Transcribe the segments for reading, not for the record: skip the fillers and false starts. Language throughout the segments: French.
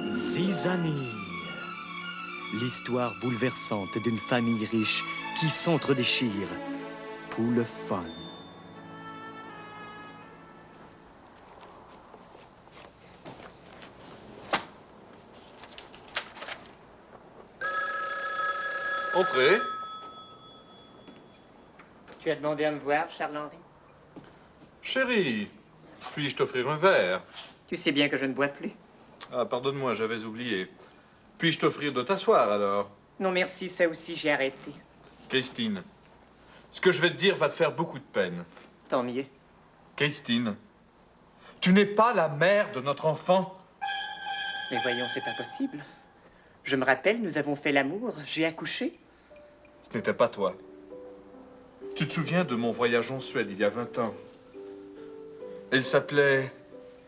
Zizanie. L'histoire bouleversante d'une famille riche qui s'entre-déchire pour le fun. Entrez. Tu as demandé à me voir, Charles-Henri? Chérie, puis-je t'offrir un verre? Tu sais bien que je ne bois plus. Ah, pardonne-moi, j'avais oublié. Puis-je t'offrir de t'asseoir, alors? Non, merci, ça aussi, j'ai arrêté. Christine, ce que je vais te dire va te faire beaucoup de peine. Tant mieux. Christine, tu n'es pas la mère de notre enfant. Mais voyons, c'est impossible. Je me rappelle, nous avons fait l'amour, j'ai accouché. Ce n'était pas toi. Tu te souviens de mon voyage en Suède il y a 20 ans? Elle s'appelait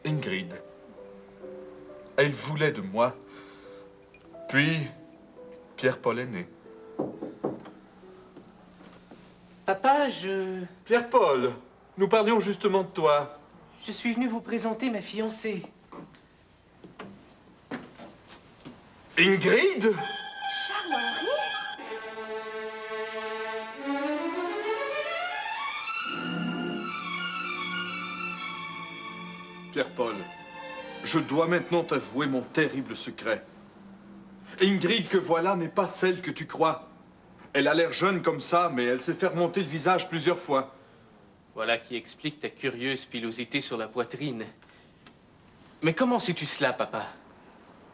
Ingrid. Elle voulait de moi. Puis, Pierre-Paul est né. Papa, Pierre-Paul, nous parlions justement de toi. je suis venu vous présenter ma fiancée. Ingrid? Charles-Henri? Pierre-Paul, je dois maintenant t'avouer mon terrible secret. Ingrid que voilà n'est pas celle que tu crois. Elle a l'air jeune comme ça, mais elle s'est fait remonter le visage plusieurs fois. Voilà qui explique ta curieuse pilosité sur la poitrine. Mais comment sais-tu cela, papa?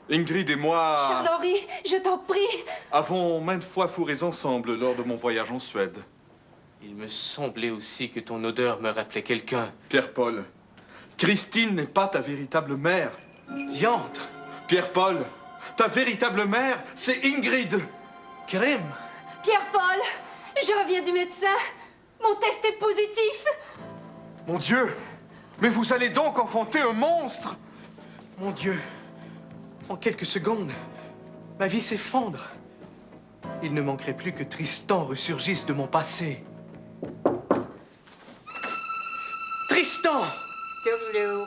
Ingrid et moi Charles-Henri, je t'en prie. avons maintes fois fourré ensemble lors de mon voyage en Suède. Il me semblait aussi que ton odeur me rappelait quelqu'un. Pierre-Paul, Christine n'est pas ta véritable mère. Diantre! Pierre-Paul, ta véritable mère, c'est Ingrid. Crème! Pierre-Paul, je reviens du médecin. Mon test est positif. Mon Dieu, mais vous allez donc enfanter un monstre. Mon Dieu, en quelques secondes, ma vie s'effondre. Il ne manquerait plus que Tristan ressurgisse de mon passé. Tristan! Tourlou.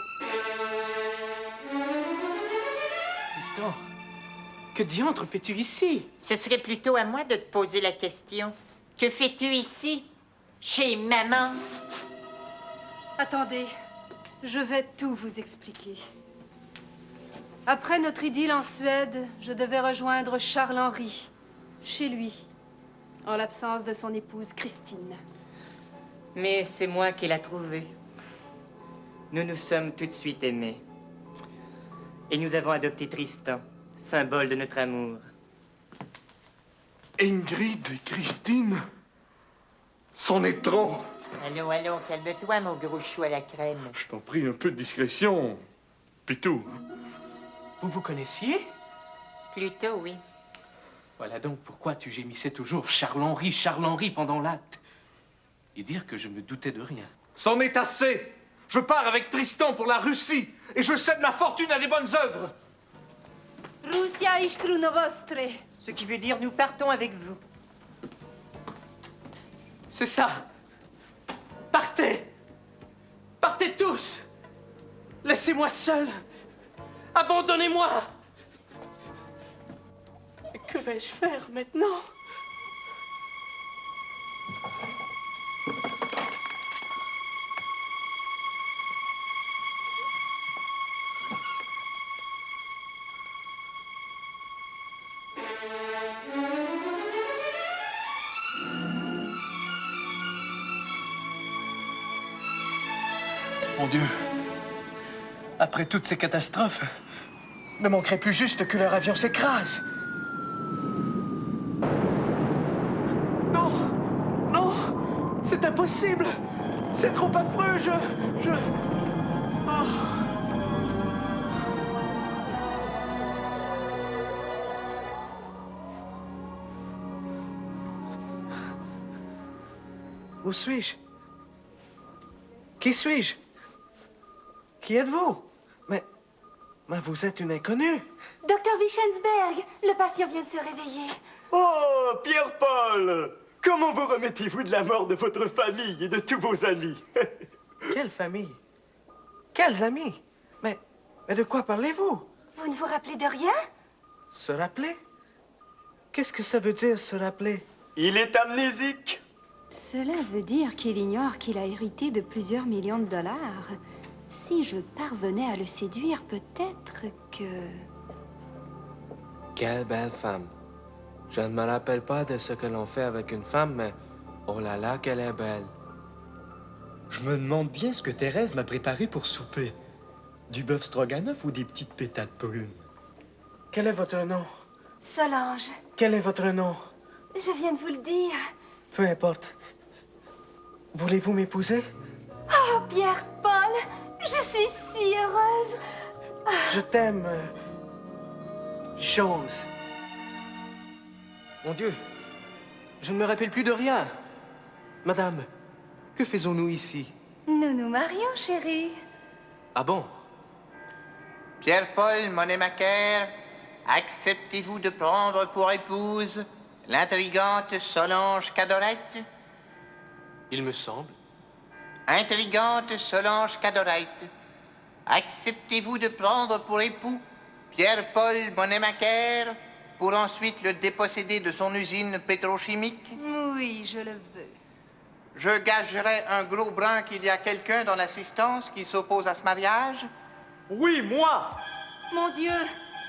Tristan, que diantre fais-tu ici? Ce serait plutôt à moi de te poser la question. Que fais-tu ici? Chez maman? Attendez, je vais tout vous expliquer. Après notre idylle en Suède, je devais rejoindre Charles-Henri, chez lui, en l'absence de son épouse Christine. Mais c'est moi qui l'a trouvé. Nous nous sommes tout de suite aimés. Et nous avons adopté Tristan, symbole de notre amour. Ingrid et Christine, c'en est trop. Allô, allô, calme-toi, mon gros chou à la crème. Je t'en prie, un peu de discrétion. Pitou. Vous vous connaissiez? Plutôt, oui. Voilà donc pourquoi tu gémissais toujours Charles-Henri, Charles-Henri pendant l'acte. Et dire que je me doutais de rien. C'en est assez. Je pars avec Tristan pour la Russie et je cède ma fortune à des bonnes œuvres. Russia ishtru novostre. Ce qui veut dire nous partons avec vous. C'est ça. Partez. Partez tous. Laissez-moi seul. Abandonnez-moi. Mais que vais-je faire maintenant? Mon Dieu, après toutes ces catastrophes, ne manquerait plus juste que leur avion s'écrase. Non! Non! C'est impossible! C'est trop affreux! Oh. Où suis-je? Qui suis-je? Qui êtes-vous? Mais vous êtes une inconnue. Docteur Wichensberg, le patient vient de se réveiller. Oh, Pierre-Paul! Comment vous remettez-vous de la mort de votre famille et de tous vos amis? Quelle famille? Quels amis? Mais de quoi parlez-vous? Vous ne vous rappelez de rien? Se rappeler? Qu'est-ce que ça veut dire, se rappeler? Il est amnésique. Cela veut dire qu'il ignore qu'il a hérité de plusieurs millions de dollars. Si je parvenais à le séduire, peut-être que... Quelle belle femme. Je ne me rappelle pas de ce que l'on fait avec une femme, mais oh là là, qu'elle est belle. Je me demande bien ce que Thérèse m'a préparé pour souper. Du bœuf stroganoff ou des petites pétates brunes? Quel est votre nom? Solange, Quel est votre nom? je viens de vous le dire. Peu importe. Voulez-vous m'épouser? Oh, Pierre-Paul, je suis si heureuse. Je t'aime. Chose. Mon Dieu, je ne me rappelle plus de rien. Madame, que faisons-nous ici? Nous nous marions, chérie. Ah bon? Pierre-Paul Monémaker, acceptez-vous de prendre pour épouse l'intrigante Solange Cadorette? Il me semble. Intrigante Solange Cadorette, acceptez-vous de prendre pour époux Pierre-Paul Monémaker pour ensuite le déposséder de son usine pétrochimique? Oui, je le veux. Je gagerais un gros brin qu'il y a quelqu'un dans l'assistance qui s'oppose à ce mariage. Oui, moi. Mon Dieu,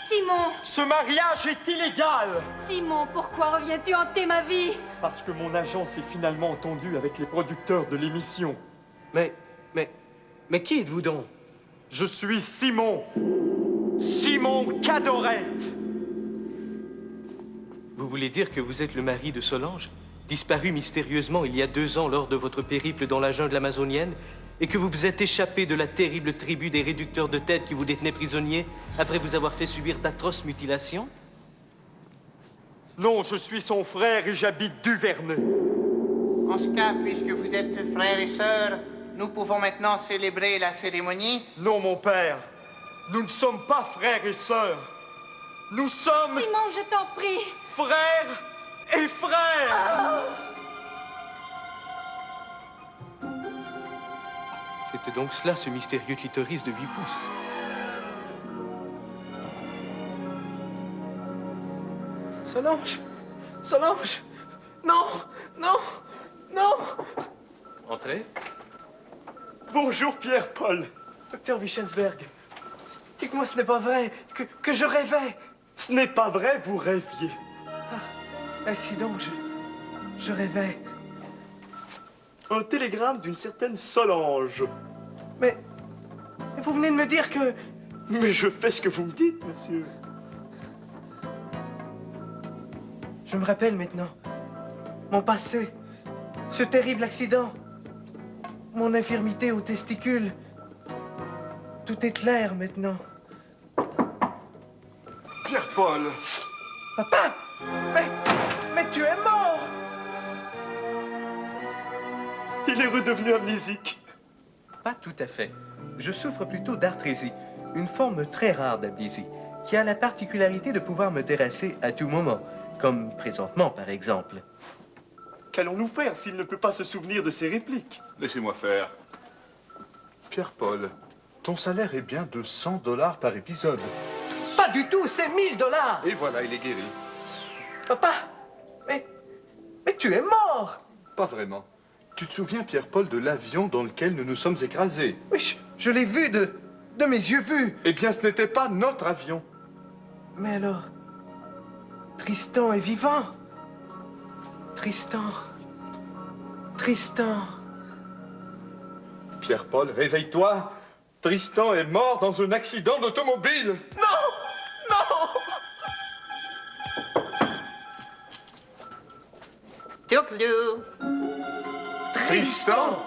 Simon, Ce mariage est illégal. Simon, pourquoi reviens-tu hanter ma vie? Parce que mon agent s'est finalement entendu avec les producteurs de l'émission. Mais qui êtes-vous donc? Je suis Simon. Simon Cadorette. Vous voulez dire que vous êtes le mari de Solange, disparu mystérieusement il y a 2 ans lors de votre périple dans la jungle amazonienne, et que vous vous êtes échappé de la terrible tribu des réducteurs de tête qui vous détenaient prisonnier après vous avoir fait subir d'atroces mutilations? Non, je suis son frère et j'habite Duvernay. En ce cas, puisque vous êtes frères et sœurs, nous pouvons maintenant célébrer la cérémonie. Non, mon père. Nous ne sommes pas frères et sœurs. Nous sommes Simon, je t'en prie. frères et frères. C'était donc cela, ce mystérieux clitoris de 8 pouces. Solange! Solange! Non! Non! Non! Entrez. Bonjour, Pierre-Paul. Docteur Wichensberg, dites-moi, ce n'est pas vrai que je rêvais. Ce n'est pas vrai, vous rêviez. Ainsi donc, je rêvais. Un télégramme d'une certaine Solange. Mais vous venez de me dire que... Mais je fais ce que vous me dites, monsieur. Je me rappelle maintenant. Mon passé. Ce terrible accident. Mon infirmité aux testicules. Tout est clair maintenant. Pierre-Paul, Papa! Mais tu es mort! Il est redevenu amnésique. Pas tout à fait. Je souffre plutôt d'arthrésie, une forme très rare d'amnésie, qui a la particularité de pouvoir me terrasser à tout moment, comme présentement par exemple. Qu'allons-nous faire s'il ne peut pas se souvenir de ses répliques? laissez-moi faire. Pierre-Paul, ton salaire est bien de $100 par épisode. Pas du tout, c'est $1000! Et voilà, il est guéri. Papa! Mais tu es mort! Pas vraiment. Tu te souviens, Pierre-Paul, de l'avion dans lequel nous nous sommes écrasés? Oui, je l'ai vu de mes yeux vus. Eh bien, ce n'était pas notre avion. Mais alors, Tristan est vivant. Tristan. Pierre-Paul, réveille-toi. Tristan est mort dans un accident d'automobile. Tourlou. Tristan!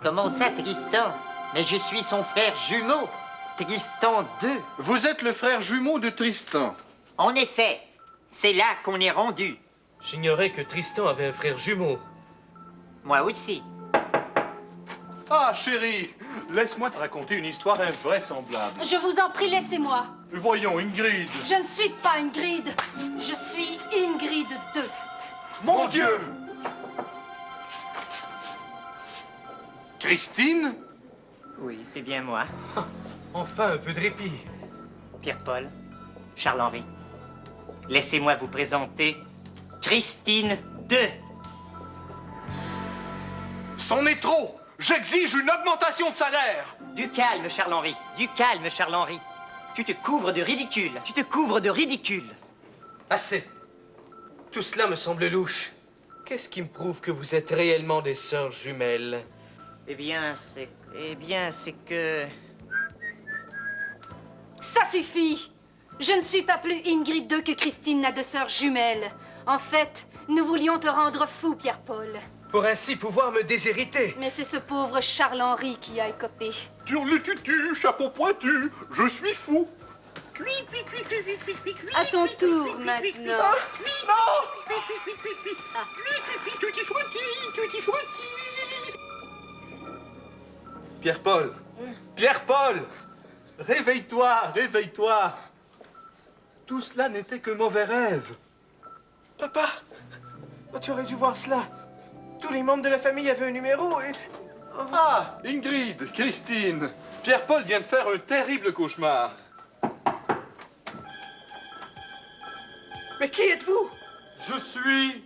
Comment ça, Tristan? Mais je suis son frère jumeau, Tristan II. Vous êtes le frère jumeau de Tristan. En effet, c'est là qu'on est rendu. J'ignorais que Tristan avait un frère jumeau. Moi aussi. Ah, chérie, laisse-moi te raconter une histoire invraisemblable. Je vous en prie, laissez-moi. Voyons, Ingrid. Je ne suis pas Ingrid. Je suis Ingrid II. Mon Dieu! Christine? Oui, c'est bien moi. Enfin, un peu de répit. Pierre-Paul, Charles-Henri, laissez-moi vous présenter Christine II. C'en est trop! J'exige une augmentation de salaire! Du calme, Charles-Henri, du calme, Charles-Henri. Tu te couvres de ridicule, tu te couvres de ridicule. Assez. Tout cela me semble louche. Qu'est-ce qui me prouve que vous êtes réellement des sœurs jumelles? Eh bien, c'est que... Ça suffit! Je ne suis pas plus Ingrid II que Christine n'a de sœurs jumelles. En fait, nous voulions te rendre fou, Pierre-Paul. Pour ainsi pouvoir me déshériter. Mais c'est ce pauvre Charles-Henri qui a écopé. Turlututu, chapeau pointu, je suis fou. À ton tour, maintenant. Pierre-Paul! Pierre-Paul! Réveille-toi, réveille-toi! Tout cela n'était que mauvais rêve. Papa, tu aurais dû voir cela. Tous les membres de la famille avaient un numéro et... Ah, Ingrid, Christine, Pierre-Paul vient de faire un terrible cauchemar. Mais qui êtes-vous? Je suis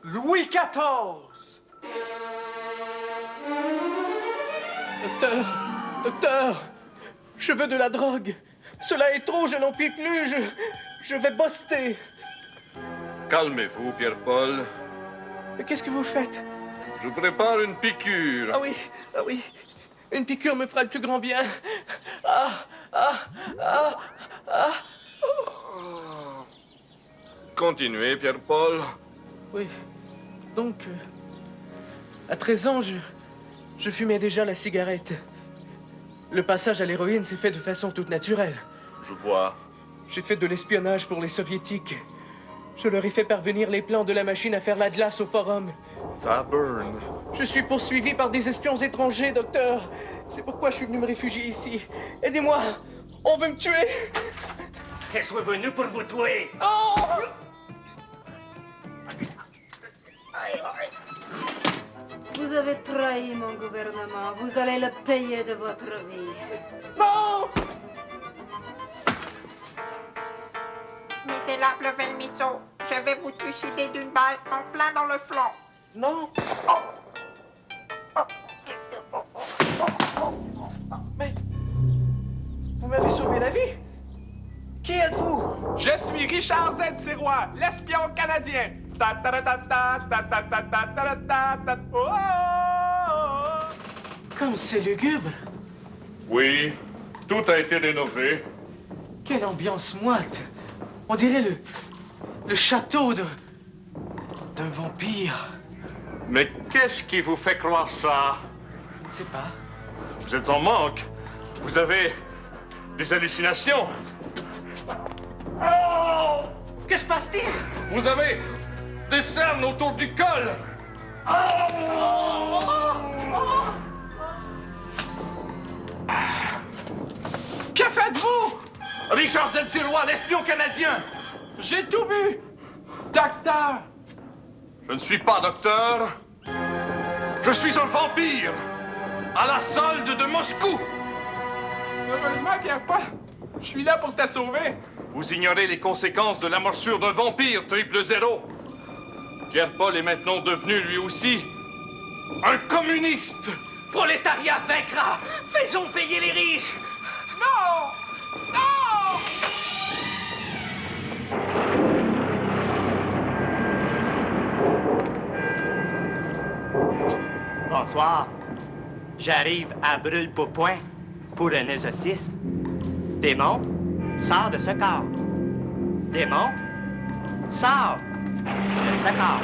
Louis XIV. Docteur, je veux de la drogue. Cela est trop, je n'en puis plus, je vais buster. Calmez-vous, Pierre-Paul. Mais qu'est-ce que vous faites? Je prépare une piqûre. Ah oui, une piqûre me fera le plus grand bien. Continuez, Pierre-Paul. Oui, donc, à 13 ans, je fumais déjà la cigarette. Le passage à l'héroïne s'est fait de façon toute naturelle. Je vois. J'ai fait de l'espionnage pour les soviétiques. Je leur ai fait parvenir les plans de la machine à faire la glace au forum. Taburn. Je suis poursuivi par des espions étrangers, docteur. C'est pourquoi je suis venu me réfugier ici. Aidez-moi, on veut me tuer. Je suis venu pour vous tuer. Oh! Vous avez trahi mon gouvernement. Vous allez le payer de votre vie. Non! Misérable Velmisso, je vais vous trucider d'une balle en plein dans le flanc. Non! Mais... Vous m'avez sauvé la vie? Qui êtes-vous? Je suis Richard Z. Sirois, l'espion canadien. Ta ta ta ta ta ta ta ta ta ta ta ta. Oh! Comme c'est lugubre. Oui, tout a été rénové. Quelle ambiance moite. On dirait le château d'un vampire. Mais qu'est-ce qui vous fait croire ça? Je ne sais pas. Vous êtes en manque. Vous avez des hallucinations. Oh! Que se passe-t-il? Vous avez des cernes autour du col. Que faites-vous? Richard Z. Sirois, l'espion canadien. J'ai tout vu. Docteur. Je ne suis pas docteur. Je suis un vampire. À la solde de Moscou. Heureusement, Pierre-Paul, je suis là pour te sauver. Vous ignorez les conséquences de la morsure d'un vampire, 000. Pierre-Paul est maintenant devenu, lui aussi, un communiste. Prolétariat vaincra. Faisons payer les riches. Non! Non! Bonsoir. J'arrive à brûle-pourpoint pour un exorcisme. Démon, sors de ce corps. Démon, sors de ce corps.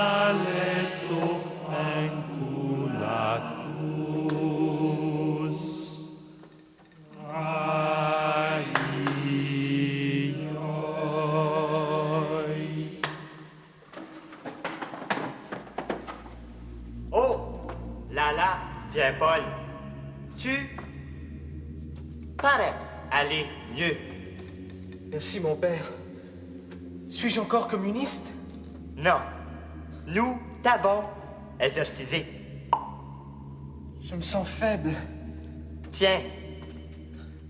Analetto enculatur. Pierre-Paul. Tu parais aller mieux. Merci, mon père. Suis-je encore communiste? Non. Nous t'avons exorcisé. Je me sens faible. Tiens,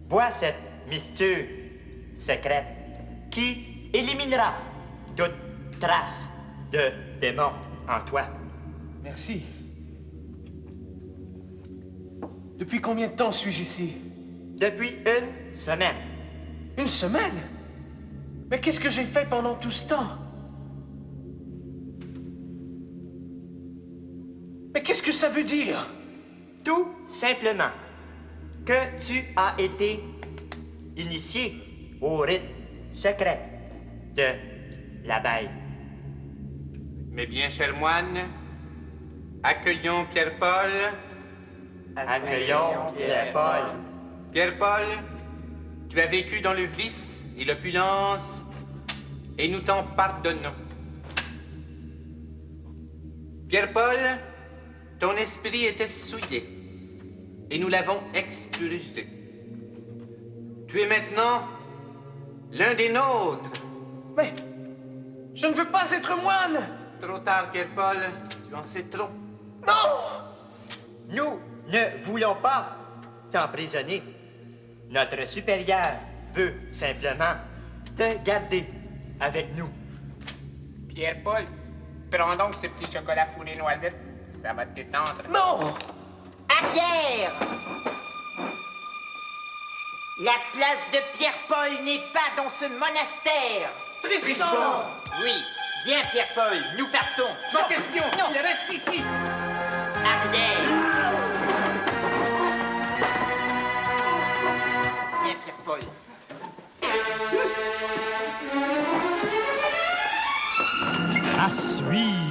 bois cette mixture secrète qui éliminera toute trace de démon en toi. Merci. Depuis combien de temps suis-je ici? Depuis une semaine. Une semaine? Mais qu'est-ce que j'ai fait pendant tout ce temps? Mais qu'est-ce que ça veut dire? Tout simplement que tu as été initié au rite secret de l'abeille. Mes bien chers moines, accueillons Pierre-Paul. Accueillons Pierre-Paul. Pierre-Paul, tu as vécu dans le vice et l'opulence, et nous t'en pardonnons. Pierre-Paul, ton esprit était souillé, et nous l'avons expurgé. Tu es maintenant l'un des nôtres. Mais je ne veux pas être moine! Trop tard, Pierre-Paul, tu en sais trop. Non! Nous ne voulons pas t'emprisonner. Notre supérieur veut simplement te garder avec nous. Pierre-Paul, prends donc ce petit chocolat fourré noisette. Ça va te détendre. Non! Arrière! La place de Pierre-Paul n'est pas dans ce monastère. Tristan! Oui, viens Pierre-Paul, nous partons. Pas question, Non. il reste ici. Arrière! Viens Pierre-Paul. À suivre.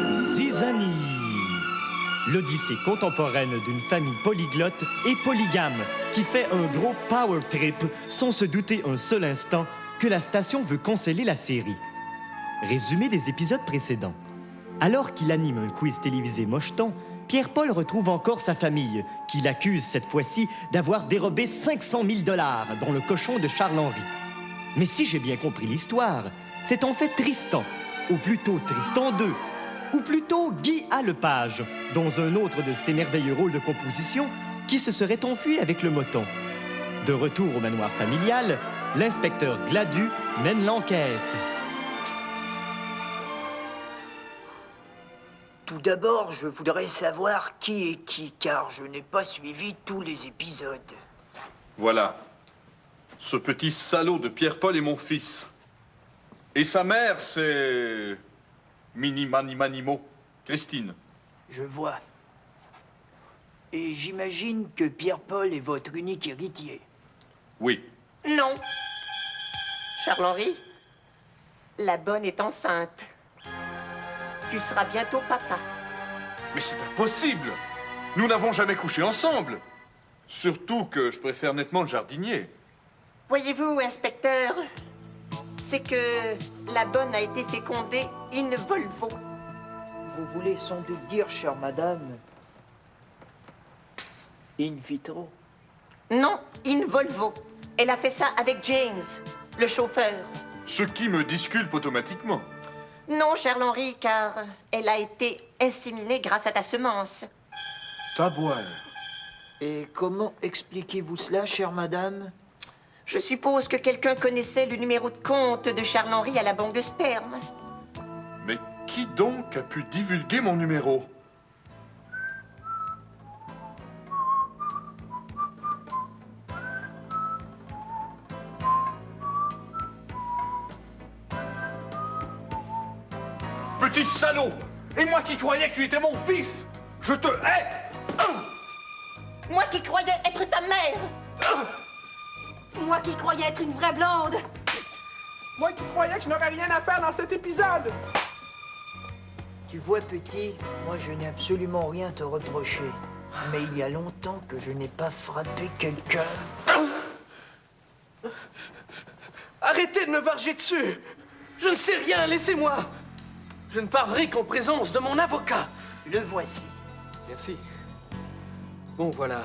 Zizanie. L'odyssée contemporaine d'une famille polyglotte et polygame qui fait un gros power trip sans se douter un seul instant que la station veut canceller la série. Résumé des épisodes précédents. Alors qu'il anime un quiz télévisé mocheton, Pierre-Paul retrouve encore sa famille, qui l'accuse cette fois-ci d'avoir dérobé 500 000 $ dans le cochon de Charles-Henri. Mais si j'ai bien compris l'histoire, c'est en fait Tristan, ou plutôt Tristan II, ou plutôt Guy Hallepage, dans un autre de ses merveilleux rôles de composition, qui se serait enfui avec le moton. De retour au manoir familial, l'inspecteur Gladu mène l'enquête. Tout d'abord, je voudrais savoir qui est qui, car je n'ai pas suivi tous les épisodes. Voilà. Ce petit salaud de Pierre-Paul est mon fils. Et sa mère, c'est... Mini-mani-manimo. Christine. Je vois. Et j'imagine que Pierre-Paul est votre unique héritier. Oui. Non. Charles-Henri, la bonne est enceinte. Tu seras bientôt papa. Mais c'est impossible. Nous n'avons jamais couché ensemble. Surtout que je préfère nettement le jardinier. Voyez-vous, inspecteur, c'est que la bonne a été fécondée in volvo. Vous voulez sans doute dire, chère madame, in vitro. Non, in volvo. Elle a fait ça avec James, le chauffeur. Ce qui me disculpe automatiquement. Non, Charles-Henri, car elle a été inséminée grâce à ta semence. Tabouin. Et comment expliquez-vous cela, chère madame? Je suppose que quelqu'un connaissait le numéro de compte de Charles-Henri à la banque de sperme. Mais qui donc a pu divulguer mon numéro? Petit salaud! Et moi qui croyais que tu étais mon fils! Je te hais! Moi qui croyais être ta mère! Moi qui croyais être une vraie blonde! Moi qui croyais que je n'aurais rien à faire dans cet épisode. Tu vois, petit, moi je n'ai absolument rien à te reprocher. Mais il y a longtemps que je n'ai pas frappé quelqu'un. Arrêtez de me varger dessus! Je ne sais rien, laissez-moi! Je ne parlerai qu'en présence de mon avocat. Le voici. Merci. Bon, voilà.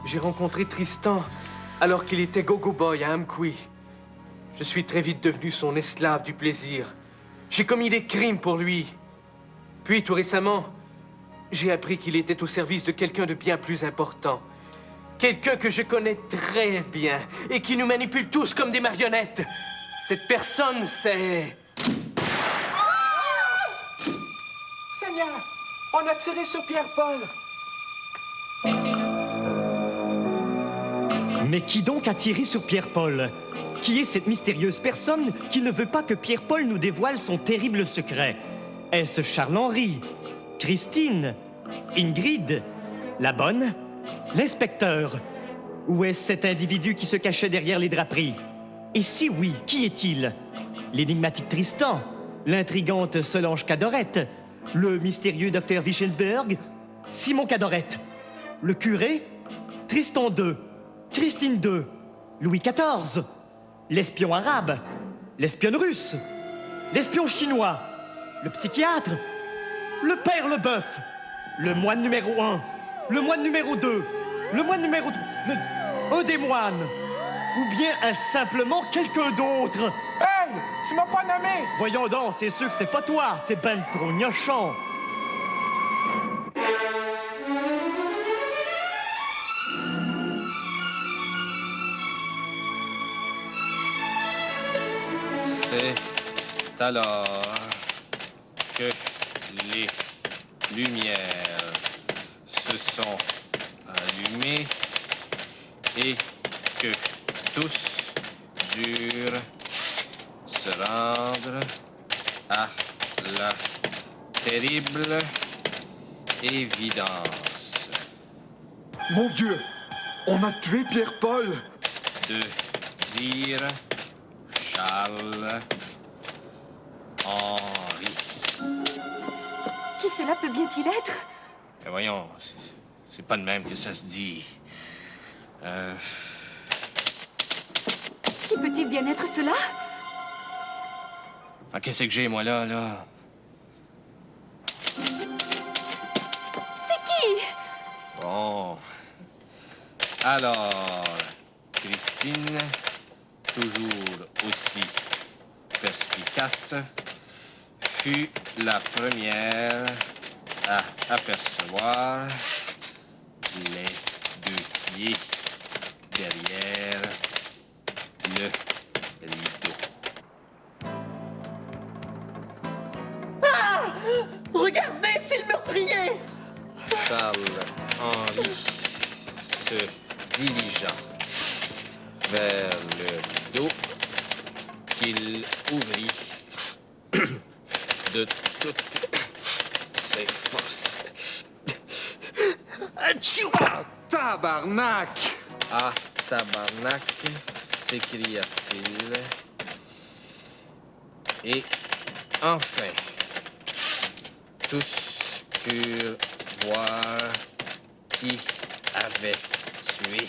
J'ai rencontré Tristan alors qu'il était go-go boy à Amqui. Je suis très vite devenu son esclave du plaisir. J'ai commis des crimes pour lui. Puis, tout récemment, j'ai appris qu'il était au service de quelqu'un de bien plus important. Quelqu'un que je connais très bien et qui nous manipule tous comme des marionnettes. Cette personne, c'est... Seigneur, on a tiré sur Pierre-Paul. Mais qui donc a tiré sur Pierre-Paul? Qui est cette mystérieuse personne qui ne veut pas que Pierre-Paul nous dévoile son terrible secret? Est-ce Charles-Henri? Christine? Ingrid? La bonne? L'inspecteur? Ou est-ce cet individu qui se cachait derrière les draperies? Et si oui, qui est-il? L'énigmatique Tristan? L'intrigante Solange Cadorette? Le mystérieux docteur Wichensberg? Simon Cadorette? Le curé? Tristan II? Christine II? Louis XIV? L'espion arabe? L'espionne russe? L'espion chinois? Le psychiatre? Le père Leboeuf? Le moine numéro 1? Le moine numéro 2? Le moine numéro 3? Un des moines? Ou bien est-ce simplement quelqu'un d'autre? Hey! Tu m'as pas nommé! Voyons donc, c'est sûr que c'est pas toi. T'es ben trop gnochon. C'est alors que les lumières se sont allumées et que tous durent se rendre à la terrible évidence Mon Dieu, on a tué Pierre-Paul. de dire Charles Henri. Qui cela peut bien-il être? Mais voyons, c'est pas de même que ça se dit. Qui peut-il bien être cela? Ah, qu'est-ce que j'ai, moi, là? C'est qui? Bon. Alors, Christine, toujours aussi perspicace, fut la première à apercevoir les deux pieds derrière le rideau. Ah! Regardez, c'est le meurtrier! Charles-Henri se dirigea vers le rideau qu'il ouvrit de toutes ses forces. Atchou! Ah, tabarnak! Ah, tabarnak, s'écria-t-il. Et enfin, tous purent voir qui avait tué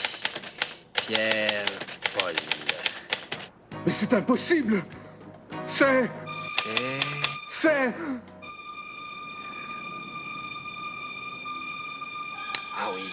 Pierre-Paul. Mais c'est impossible! C'est... Ah oui.